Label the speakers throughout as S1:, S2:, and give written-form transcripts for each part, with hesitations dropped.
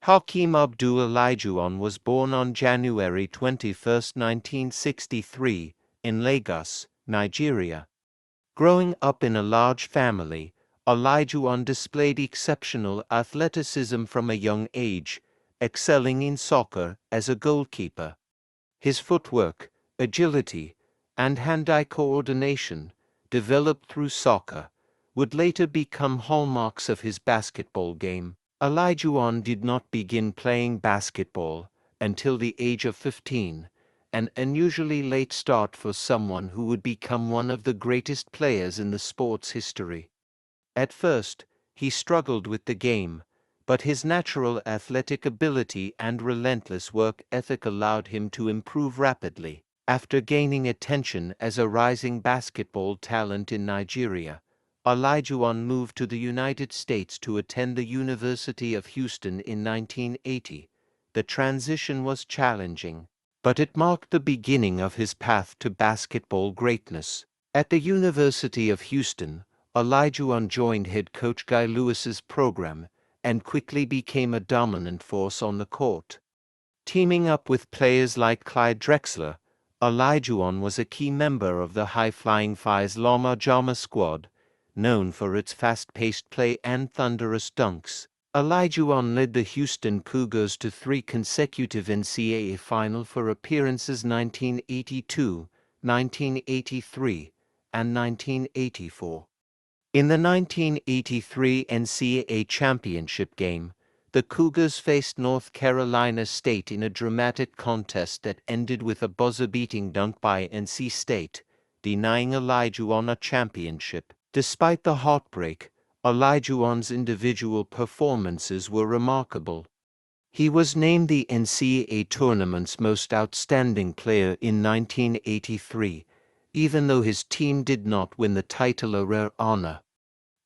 S1: Hakeem Abdul Olajuwon was born on January 21, 1963, in Lagos, Nigeria. Growing up in a large family, Olajuwon displayed exceptional athleticism from a young age, excelling in soccer as a goalkeeper. His footwork, agility, and hand-eye coordination, developed through soccer, would later become hallmarks of his basketball game. Olajuwon did not begin playing basketball until the age of 15, an unusually late start for someone who would become one of the greatest players in the sport's history. At first, he struggled with the game, but his natural athletic ability and relentless work ethic allowed him to improve rapidly. After gaining attention as a rising basketball talent in Nigeria, Olajuwon moved to the United States to attend the University of Houston in 1980. The transition was challenging, but it marked the beginning of his path to basketball greatness. At the University of Houston, Olajuwon joined head coach Guy Lewis's program and quickly became a dominant force on the court. Teaming up with players like Clyde Drexler, Olajuwon was a key member of the high-flying Phi Lama Jama squad, known for its fast-paced play and thunderous dunks. Olajuwon led the Houston Cougars to 3 consecutive NCAA Final Four appearances 1982, 1983, and 1984. In the 1983 NCAA championship game, the Cougars faced North Carolina State in a dramatic contest that ended with a buzzer-beating dunk by NC State, denying Olajuwon a championship. Despite the heartbreak, Olajuwon's individual performances were remarkable. He was named the NCAA tournament's most outstanding player in 1983, even though his team did not win the title, a rare honor.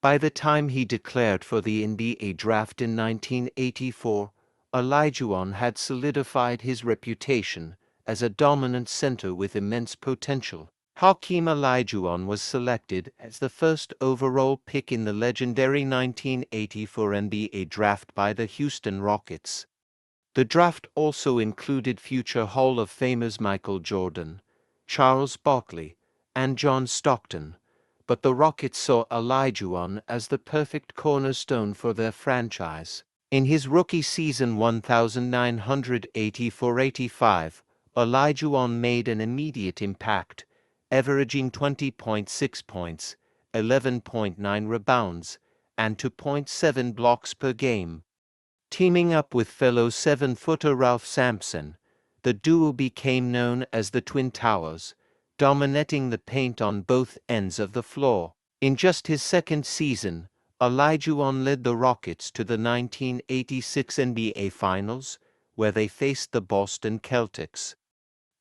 S1: By the time he declared for the NBA draft in 1984, Olajuwon had solidified his reputation as a dominant center with immense potential. Hakeem Olajuwon was selected as the first overall pick in the legendary 1984 NBA draft by the Houston Rockets. The draft also included future Hall of Famers Michael Jordan, Charles Barkley, and John Stockton, but the Rockets saw Olajuwon as the perfect cornerstone for their franchise. In his rookie season 1984-85, Olajuwon made an immediate impact, averaging 20.6 points, 11.9 rebounds, and 2.7 blocks per game. Teaming up with fellow 7-footer Ralph Sampson, the duo became known as the Twin Towers, dominating the paint on both ends of the floor. In just his second season, Olajuwon led the Rockets to the 1986 NBA Finals, where they faced the Boston Celtics.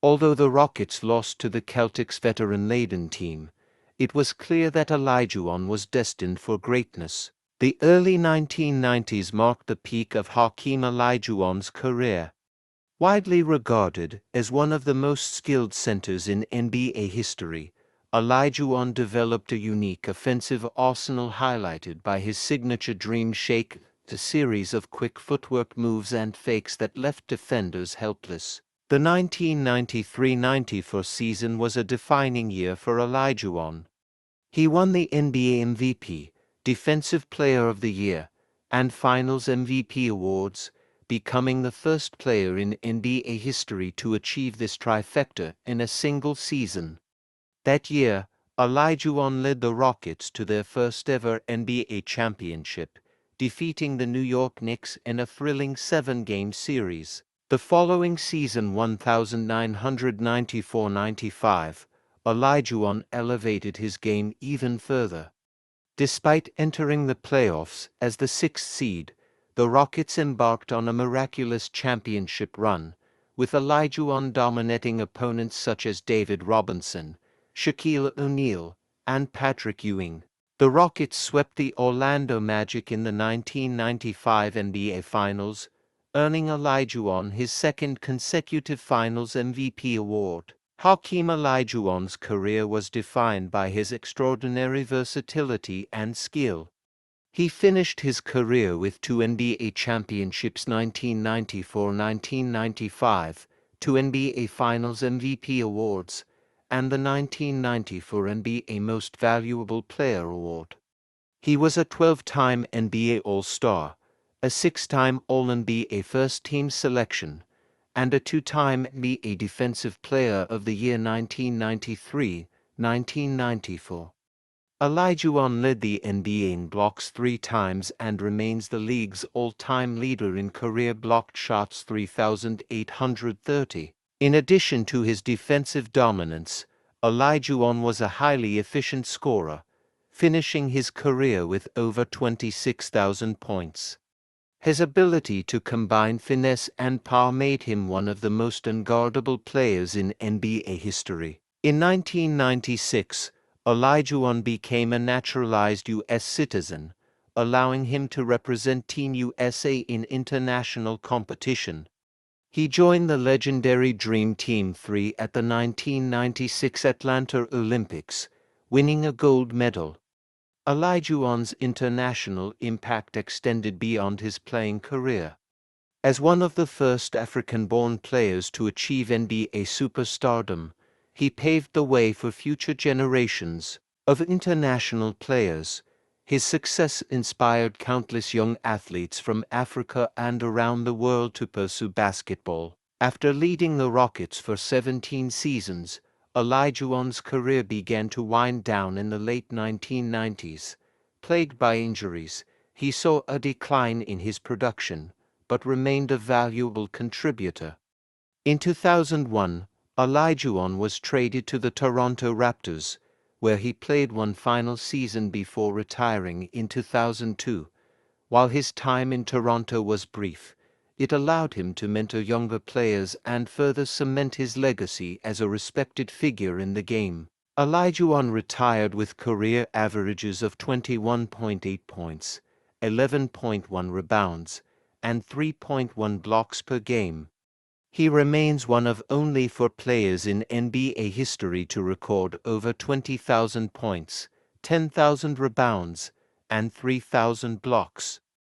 S1: Although the Rockets lost to the Celtics' veteran-laden team, it was clear that Olajuwon was destined for greatness. The early 1990s marked the peak of Hakeem Olajuwon's career. Widely regarded as one of the most skilled centers in NBA history, Olajuwon developed a unique offensive arsenal highlighted by his signature Dream Shake, a series of quick footwork moves and fakes that left defenders helpless. The 1993-94 season was a defining year for Olajuwon. He won the NBA MVP, Defensive Player of the Year, and Finals MVP awards, becoming the first player in NBA history to achieve this trifecta in a single season. That year, Olajuwon led the Rockets to their first-ever NBA championship, defeating the New York Knicks in a thrilling 7-game series. The following season 1994-95, Olajuwon elevated his game even further. Despite entering the playoffs as the 6th seed, the Rockets embarked on a miraculous championship run, with Olajuwon dominating opponents such as David Robinson, Shaquille O'Neal, and Patrick Ewing. The Rockets swept the Orlando Magic in the 1995 NBA Finals, earning Olajuwon his second consecutive Finals MVP award. Hakeem Olajuwon's career was defined by his extraordinary versatility and skill. He finished his career with 2 NBA championships 1994-1995, 2 NBA Finals MVP awards, and the 1994 NBA Most Valuable Player award. He was a 12-time NBA All-Star, a 6-time All-NBA First-Team selection, and a 2-time NBA Defensive Player of the Year 1993-1994. Olajuwon led the NBA in blocks 3 times and remains the league's all-time leader in career blocked shots 3,830. In addition to his defensive dominance, Olajuwon was a highly efficient scorer, finishing his career with over 26,000 points. His ability to combine finesse and power made him one of the most unguardable players in NBA history. In 1996, Olajuwon became a naturalized U.S. citizen, allowing him to represent Team USA in international competition. He joined the legendary Dream Team 3 at the 1996 Atlanta Olympics, winning a gold medal. Olajuwon's international impact extended beyond his playing career. As one of the first African-born players to achieve NBA superstardom, he paved the way for future generations of international players. His success inspired countless young athletes from Africa and around the world to pursue basketball. After leading the Rockets for 17 seasons, Olajuwon's career began to wind down in the late 1990s. Plagued by injuries, he saw a decline in his production, but remained a valuable contributor. In 2001, Olajuwon was traded to the Toronto Raptors, where he played one final season before retiring in 2002. While his time in Toronto was brief, it allowed him to mentor younger players and further cement his legacy as a respected figure in the game. Olajuwon retired with career averages of 21.8 points, 11.1 rebounds, and 3.1 blocks per game. He remains one of only 4 players in NBA history to record over 20,000 points, 10,000 rebounds, and 3,000 blocks.